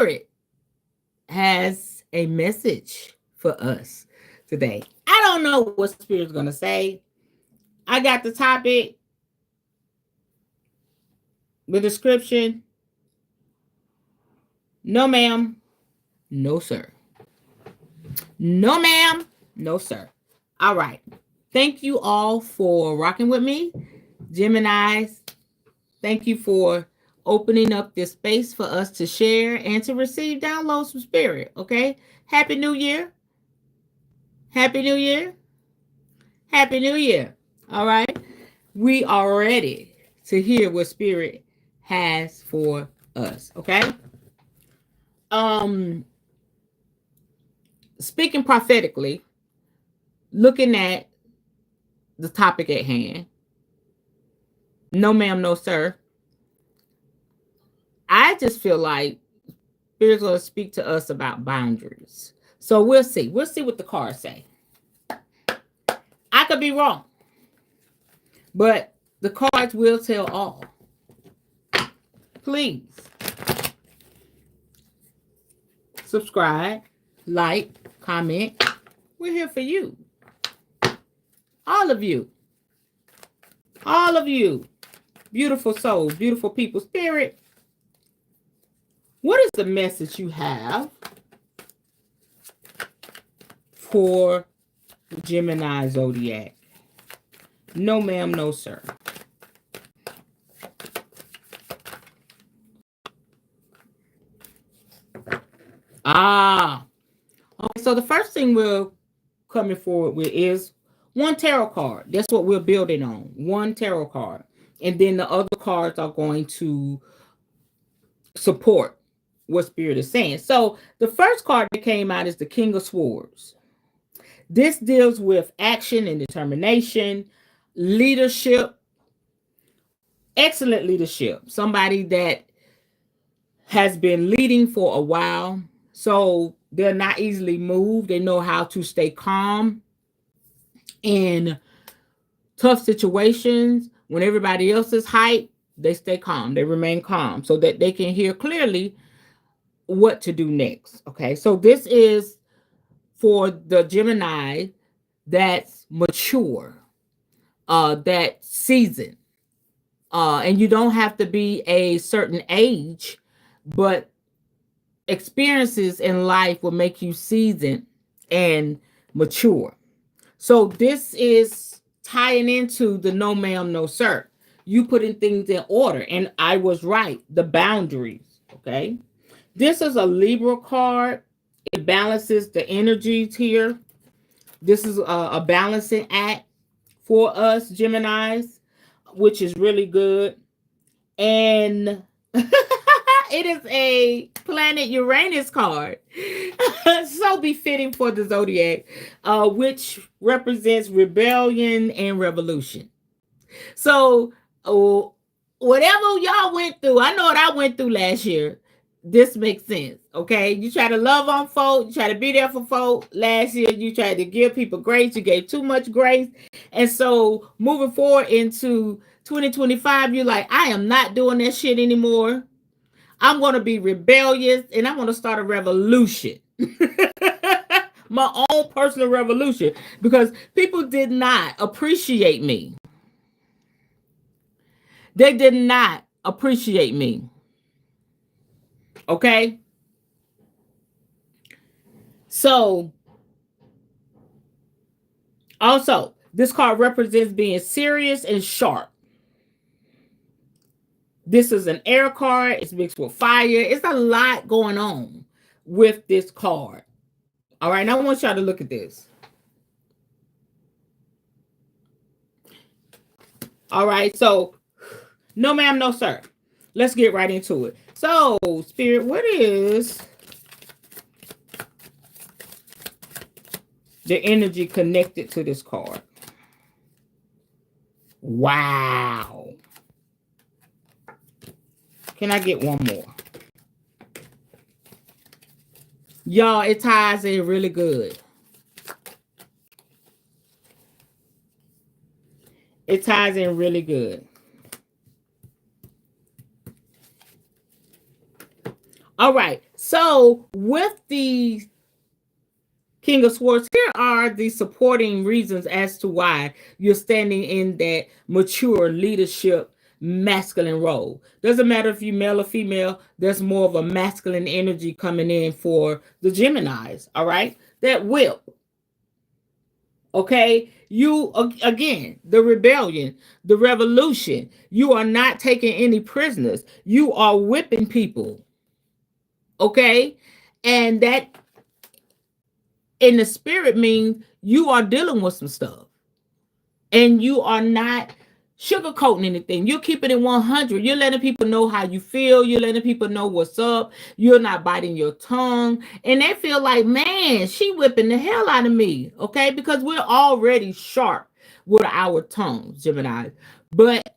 Spirit has a message for us today. I don't know what Spirit's going to say. I got the topic, the description. No, ma'am. No, sir. No, ma'am. No, sir. All right. Thank you all for rocking with me. Geminis, thank you for opening up this space for us to share and to receive downloads from Spirit. Okay. Happy New Year. Happy New Year. Happy New Year. All right. We are ready to hear what Spirit has for us. Okay. Um, Speaking prophetically, looking at the topic at hand. No, ma'am, no, sir. I just feel like Spirit's going to speak to us about boundaries. So we'll see. We'll see what the cards say. I could be wrong, but the cards will tell all. Please subscribe, like, comment. We're here for you. All of you. All of you. Beautiful souls, beautiful people. Spirit, what is the message you have for the Gemini Zodiac? No, ma'am, no, sir. Okay, so the first thing we're coming forward with is one tarot card. That's what we're building on. One tarot card. And then the other cards are going to support what Spirit is saying. So the first card that came out is the King of Swords. This deals with action and determination, leadership, excellent leadership. Somebody that has been leading for a while. So they're not easily moved. They know how to stay calm in tough situations. When everybody else is hyped, they stay calm. They remain calm so that they can hear clearly what to do next. Okay, so this is for the Gemini that's mature, that seasoned. And you don't have to be a certain age, but experiences in life will make you seasoned and mature. So this is tying into the no ma'am, no sir. You putting things in order. And I was right. The boundaries. Okay. This is a Libra card. It balances the energies here. This is a balancing act for us Geminis, which is really good. And it is a planet Uranus card. So befitting for the Zodiac, which represents rebellion and revolution. So whatever y'all went through, I know what I went through last year. This makes sense. Okay. You try to love on folk, you try to be there for folk. Last year, you tried to give people grace. You gave too much grace. And so moving forward into 2025, you're like, I am not doing that shit anymore. I'm going to be rebellious and I'm going to start a revolution. My own personal revolution, because people did not appreciate me. They did not appreciate me. Okay? So, also, this card represents being serious and sharp. This is an air card. It's mixed with fire. It's a lot going on with this card. All right, now I want y'all to look at this. All right, so no ma'am, no sir. Let's get right into it. So, Spirit, what is the energy connected to this card? Wow. Can I get one more? Y'all, it ties in really good. It ties in really good. All All right. So with the King of Swords, here are the supporting reasons as to why you're standing in that mature leadership masculine role. Doesn't matter if you're male or female, there's more of a masculine energy coming in for the Geminis. All right. That whip. Okay. You, again, the rebellion, the revolution. You are not taking any prisoners. You are whipping people. Okay. And that in the spirit means you are dealing with some stuff and you are not sugarcoating anything. You're keeping it 100. You're letting people know how you feel. You're letting people know what's up. You're not biting your tongue. And they feel like, man, she whipping the hell out of me. Okay. Because we're already sharp with our tongues, Gemini. But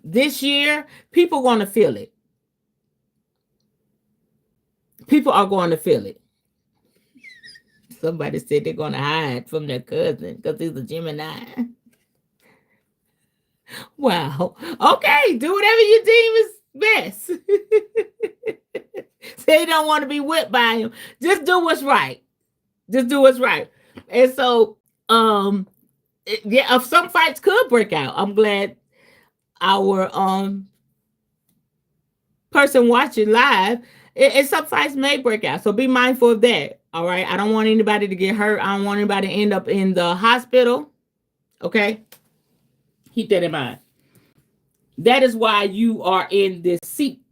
this year, people are going to feel it. People are going to feel it. Somebody said they're going to hide from their cousin because he's a Gemini. Wow. Okay. Do whatever you deem is best. Say you don't want to be whipped by him. Just do what's right. Just do what's right. And so, yeah, some fights could break out. I'm glad our person watching live, and some fights may break out. So be mindful of that. All right. I don't want anybody to get hurt. I don't want anybody to end up in the hospital. Okay. Keep that in mind. That is why you are in this seat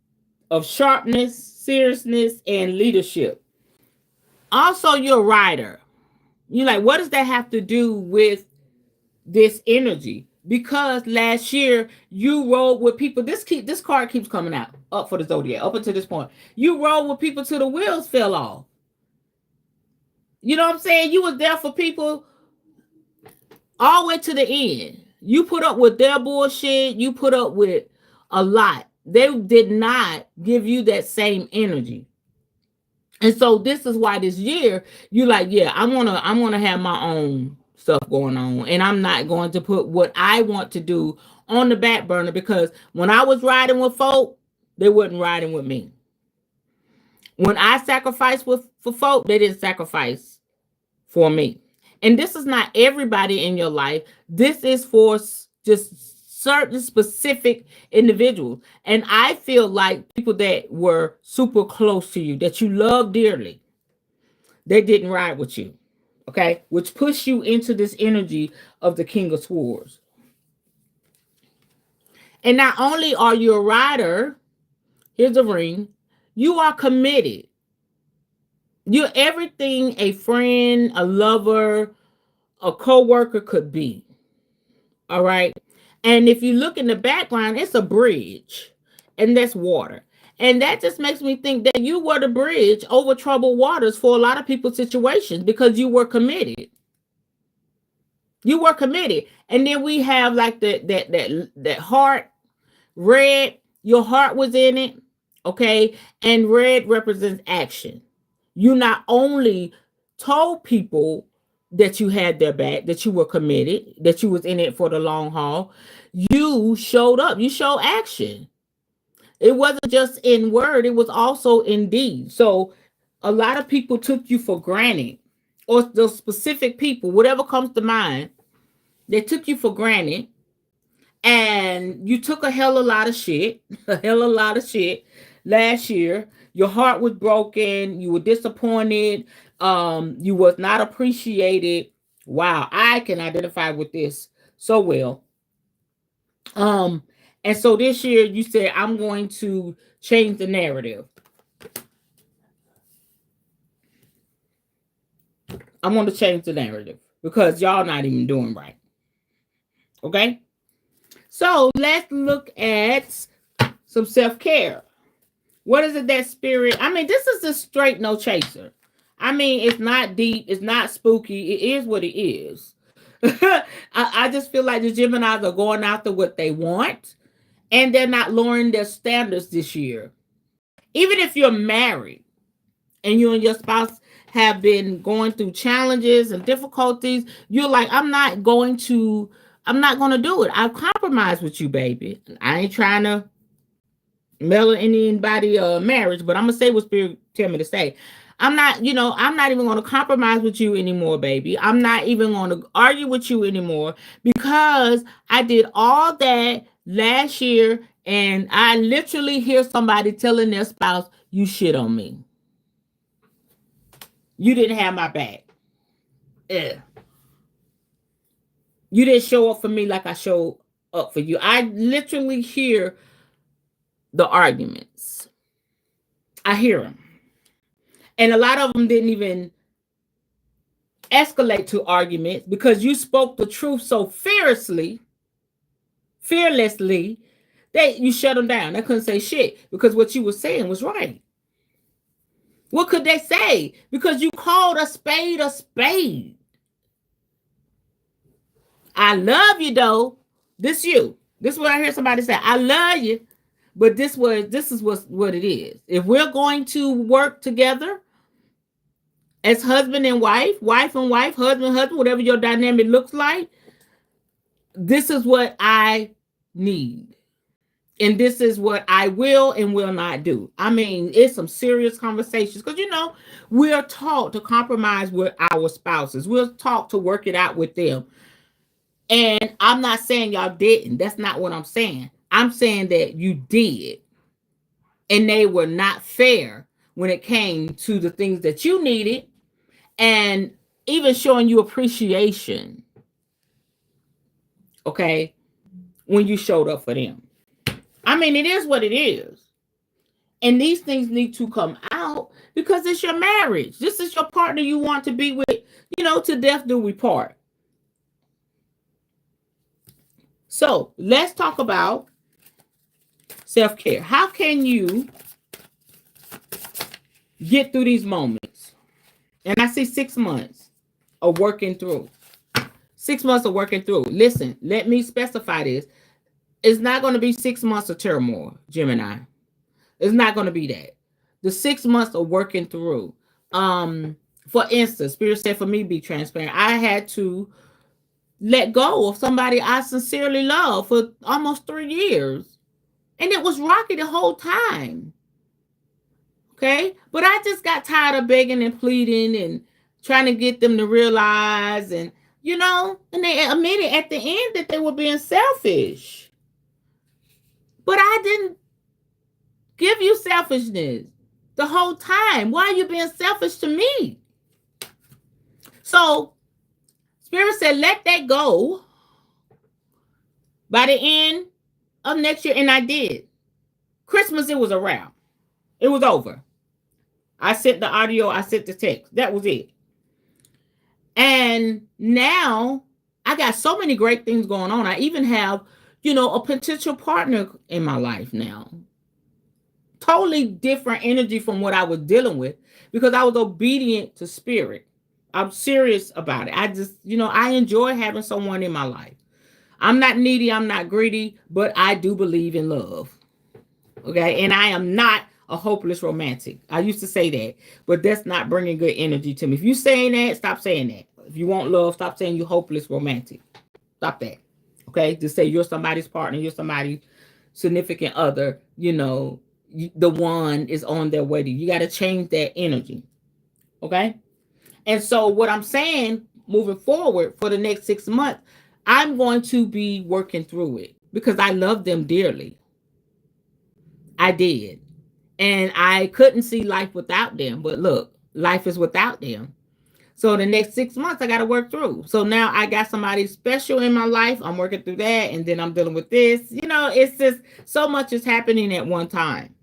of sharpness, seriousness, and leadership. Also, you're a rider. You're like, what does that have to do with this energy? Because last year you rode with people. This card keeps coming out up for the Zodiac up until this point. You rode with people till the wheels fell off. You know what I'm saying? You was there for people all the way to the end. You put up with their bullshit. You put up with a lot. They did not give you that same energy. And so this is why this year you like, yeah, I'm gonna have my own stuff going on. And I'm not going to put what I want to do on the back burner, because when I was riding with folk, they wasn't riding with me. When I sacrificed for folk, they didn't sacrifice for me. And this is not everybody in your life. This is for just certain specific individuals. And I feel like people that were super close to you, that you love dearly, they didn't ride with you. Okay. Which pushed you into this energy of the King of Swords. And not only are you a rider, here's a ring, you are committed. You're everything a friend, a lover, a co-worker could be. All right. And if you look in the background, it's a bridge, and that's water. And that just makes me think that you were the bridge over troubled waters for a lot of people's situations, because you were committed. You were committed. And then we have like that heart, red, your heart was in it. Okay. And red represents action. You not only told people that you had their back, that you were committed, that you was in it for the long haul, you showed up. You showed action. It wasn't just in word, it was also in deed. So a lot of people took you for granted, or the specific people, whatever comes to mind, they took you for granted. And you took a hell of a lot of shit, last year. Your heart was broken. You were disappointed. You was not appreciated. Wow, I can identify with this so well. And so this year you said, I'm going to change the narrative. I'm going to change the narrative because y'all not even doing right. Okay? So let's look at some self-care. What is it that spirit? I mean, this is a straight no chaser. I mean, it's not deep. It's not spooky. It is what it is. I just feel like the Geminis are going after what they want, and they're not lowering their standards this year. Even if you're married and you and your spouse have been going through challenges and difficulties, you're like, I'm not going to do it. I've compromised with you, baby. I ain't trying to male in anybody marriage, but I'm gonna say what Spirit tell me to say. I'm not, I'm not even gonna compromise with you anymore, baby. I'm not even gonna argue with you anymore because I did all that last year, and I literally hear somebody telling their spouse, "You shit on me. You didn't have my back. Ugh. You didn't show up for me like I showed up for you." I literally hear the arguments. I hear them. And a lot of them didn't even escalate to arguments because you spoke the truth so fearlessly, that you shut them down. They couldn't say shit because what you were saying was right. What could they say? Because you called a spade a spade. I love you though. This is what I hear somebody say. I love you, but this is what it is. If we're going to work together as husband and wife, wife and wife, husband, whatever your dynamic looks like, this is what I need. And this is what I will and will not do. I mean, it's some serious conversations because, we're taught to compromise with our spouses. We're taught to work it out with them. And I'm not saying y'all didn't. That's not what I'm saying. I'm saying that you did. And they were not fair when it came to the things that you needed and even showing you appreciation. Okay? When you showed up for them. I mean, it is what it is. And these things need to come out because it's your marriage. This is your partner you want to be with, to death do we part. So let's talk about self-care. How can you get through these moments? And I see 6 months of working through. 6 months of working through. Listen, let me specify this. It's not going to be 6 months of turmoil, Gemini. It's not going to be that. The 6 months of working through. For instance, Spirit said for me, be transparent. I had to let go of somebody I sincerely love for almost 3 years. And it was rocky the whole time. Okay? But I just got tired of begging and pleading and trying to get them to realize and, and they admitted at the end that they were being selfish. But I didn't give you selfishness the whole time. Why are you being selfish to me? So, Spirit said, let that go by the end of next year. And I did. Christmas, it was a wrap. It was over. I sent the audio. I sent the text. That was it. And now I got so many great things going on. I even have, a potential partner in my life now. Totally different energy from what I was dealing with because I was obedient to Spirit. I'm serious about it. I just, I enjoy having someone in my life. I'm not needy. I'm not greedy, but I do believe in love. Okay. And I am not a hopeless romantic. I used to say that, but that's not bringing good energy to me. If you're saying that, stop saying that. If you want love, stop saying you're hopeless romantic. Stop that. Okay. Just say you're somebody's partner. You're somebody's significant other, the one is on their way to you. You got to change that energy. Okay. And so what I'm saying moving forward for the next 6 months, I'm going to be working through it because I love them dearly. I did. And I couldn't see life without them. But look, life is without them. So the next 6 months, I got to work through. So now I got somebody special in my life. I'm working through that. And then I'm dealing with this. It's just so much is happening at one time.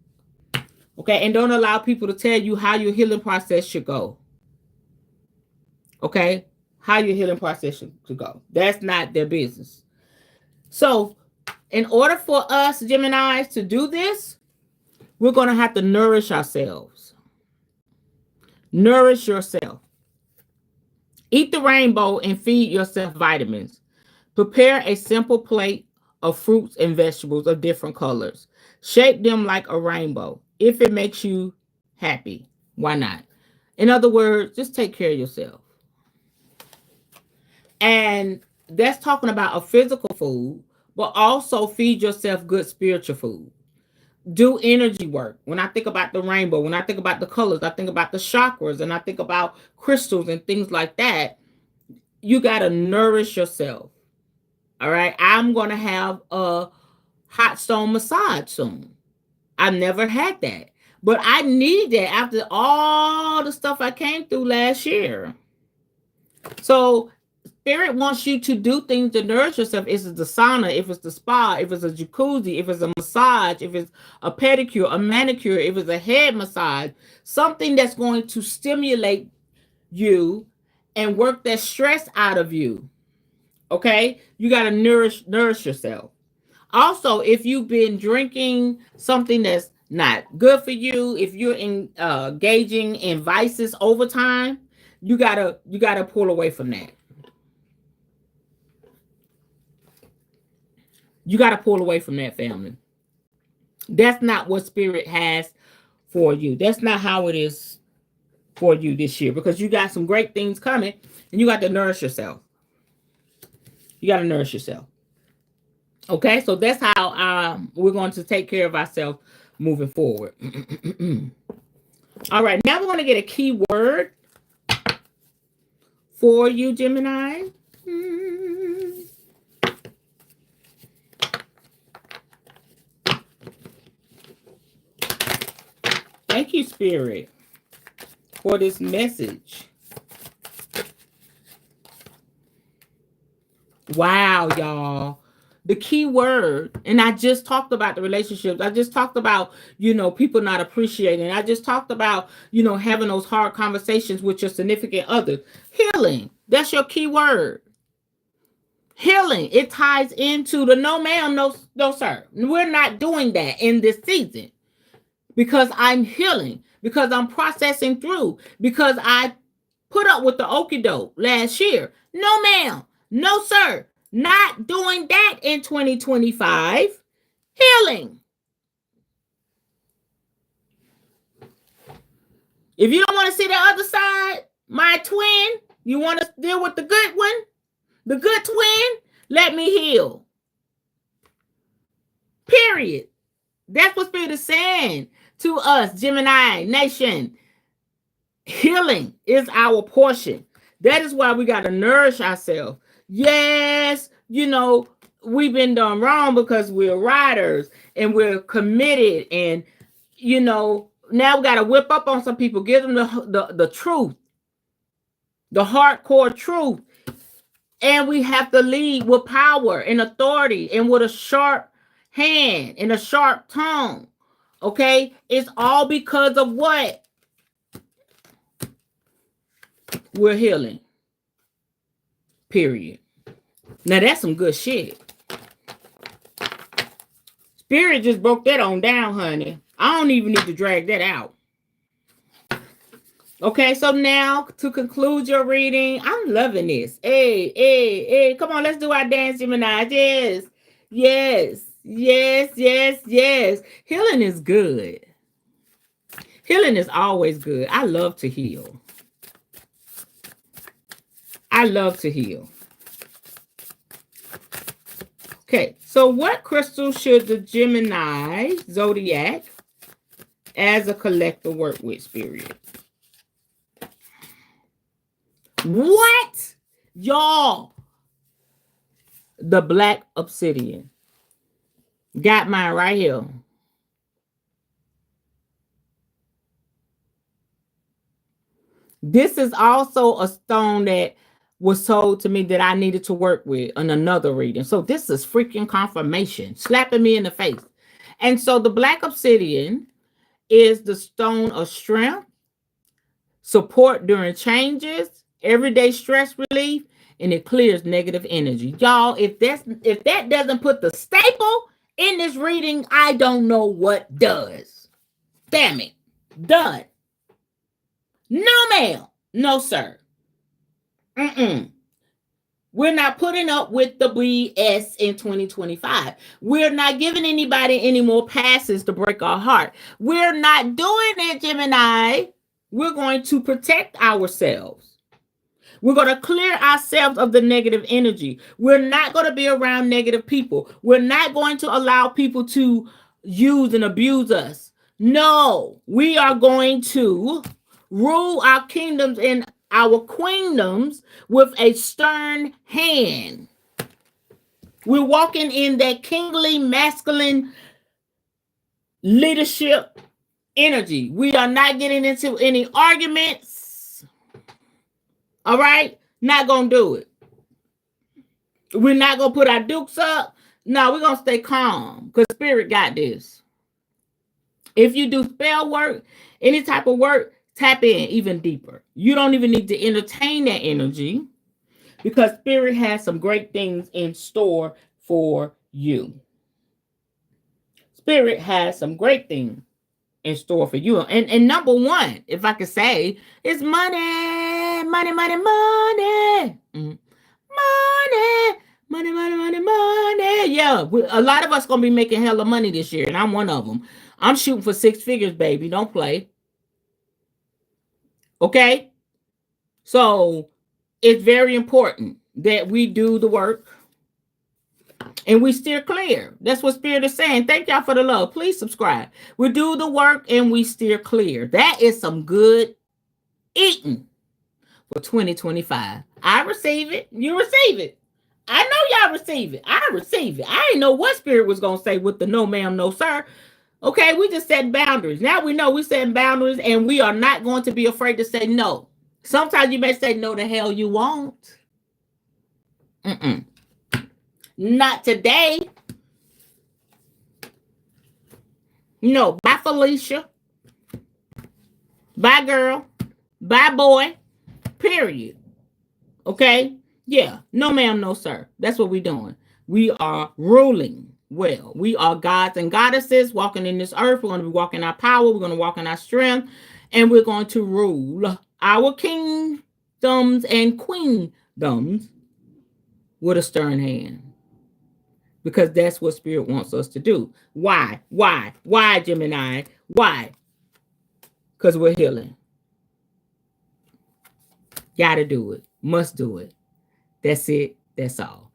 Okay. And don't allow people to tell you how your healing process should go. Okay. How your healing process should go. That's not their business. So in order for us Geminis to do this, we're going to have to nourish ourselves. Nourish yourself. Eat the rainbow and feed yourself vitamins. Prepare a simple plate of fruits and vegetables of different colors. Shape them like a rainbow. If it makes you happy, why not? In other words, just take care of yourself. And that's talking about a physical food, but also feed yourself good spiritual food. do energy work. When I think about the rainbow, when I think about the colors, I think about the chakras, and I think about crystals and things like that. You got to nourish yourself. All right. I'm going to have a hot stone massage soon. I've never had that, but I need that after all the stuff I came through last year. So Spirit wants you to do things to nourish yourself. If it's the sauna, if it's the spa, if it's a jacuzzi, if it's a massage, if it's a pedicure, a manicure, if it's a head massage, something that's going to stimulate you and work that stress out of you. Okay? You got to nourish yourself. Also, if you've been drinking something that's not good for you, if you're engaging in vices over time, you gotta pull away from that. You gotta pull away from that, family. That's not what Spirit has for you. That's not how it is for you this year, because you got some great things coming, and you got to nourish yourself. You got to nourish yourself. Okay, so that's how we're going to take care of ourselves moving forward. All right, now we're going to get a keyword for you, Gemini. Thank you, Spirit, for this message. Wow, y'all. The key word, and I just talked about the relationships. I just talked about, people not appreciating. I just talked about, having those hard conversations with your significant other. Healing. That's your key word. Healing. It ties into the no ma'am, no sir. We're not doing that in this season, because I'm healing, because I'm processing through, because I put up with the okie doke last year. No ma'am, no sir. Not doing that in 2025. Healing. If you don't want to see the other side, my twin, you want to deal with the good one, the good twin, let me heal. Period. That's what Spirit is saying to us, Gemini Nation. Healing is our portion. That is why we got to nourish ourselves. Yes, we've been done wrong because we're riders and we're committed, and now we got to whip up on some people, give them the truth, the hardcore truth, and we have to lead with power and authority and with a sharp hand and a sharp tongue. Okay, it's all because of what? We're healing. Period. Now that's some good shit. Spirit just broke that on down, honey. I don't even need to drag that out. Okay, so now to conclude your reading, I'm loving this. Hey, come on, let's do our dance, Gemini. Yes. Healing is good. Healing is always good. I love to heal. Okay, so what crystal should the Gemini Zodiac as a collective work with, Spirit? What? Y'all, the black obsidian. Got mine right here. This is also a stone that was told to me that I needed to work with in another reading. So this is freaking confirmation, slapping me in the face. And so the black obsidian is the stone of strength, support during changes, everyday stress relief, and it clears negative energy. Y'all, if that doesn't put the staple in this reading, I don't know what does. Damn it. Done. No, ma'am. No, sir. We're not putting up with the BS in 2025. We're not giving anybody any more passes to break our heart. We're not doing it, Gemini. We're going to protect ourselves. We're going to clear ourselves of the negative energy. We're not going to be around negative people. We're not going to allow people to use and abuse us. No, we are going to rule our kingdoms and our queendoms with a stern hand. We're walking in that kingly, masculine leadership energy. We are not getting into any arguments. All right? Not going to do it. We're not going to put our dukes up. No, we're going to stay calm because Spirit got this. If you do spell work, any type of work, tap in even deeper. You don't even need to entertain that energy because Spirit has some great things in store for you. Spirit has some great things in store for you. And number one, if I could say, is money, money, money, money. Money, money, money, money, money. Yeah, a lot of us going to be making hella money this year, and I'm one of them. I'm shooting for 6 figures, baby. Don't play. Okay? So it's very important that we do the work and we steer clear. That's what Spirit is saying. Thank y'all for the love. Please subscribe. We do the work and we steer clear. That is some good eating for 2025. I receive it. You receive it. I know y'all receive it. I receive it. I didn't know what Spirit was going to say with the no ma'am, no sir. Okay, we just set boundaries. Now we know we set boundaries and we are not going to be afraid to say no. Sometimes you may say no the hell you won't. Not today. No, bye Felicia. Bye girl. Bye boy. Period. Okay? Yeah. No ma'am, no sir. That's what we're doing. We are ruling well. We are gods and goddesses walking in this earth. We're going to be walking our power. We're going to walk in our strength. And we're going to rule our kingdoms and queendoms with a stern hand. Because that's what Spirit wants us to do. Why? Why, Gemini? Why? Because we're healing. Gotta do it. Must do it. That's it. That's all.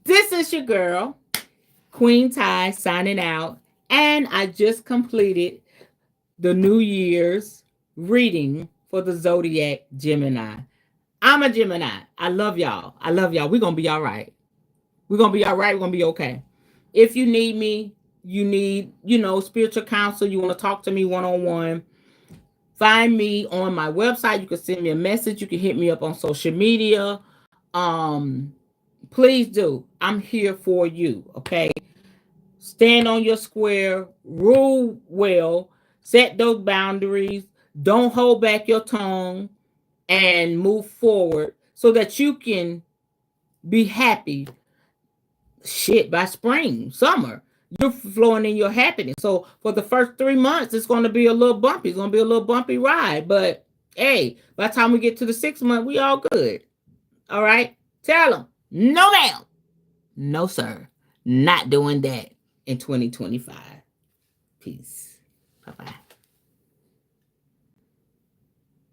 This is your girl, Queen Ty, signing out. And I just completed the New Year's reading for the Zodiac Gemini. I'm a Gemini. I love y'all. I love y'all. We're going to be all right. We're going to be all right. We're going to be okay. If you need me, you need, spiritual counsel, you want to talk to me one-on-one, find me on my website. You can send me a message. You can hit me up on social media. Please do. I'm here for you. Okay. Stand on your square, rule well, set those boundaries. Don't hold back your tongue and move forward so that you can be happy. By spring, summer, you're flowing in your happiness. So for the first 3 months, it's going to be a little bumpy. It's going to be a little bumpy ride. But hey, by the time we get to the 6th month, we all good. All right. Tell them, no ma'am, no sir, not doing that in 2025. Peace. Bye-bye.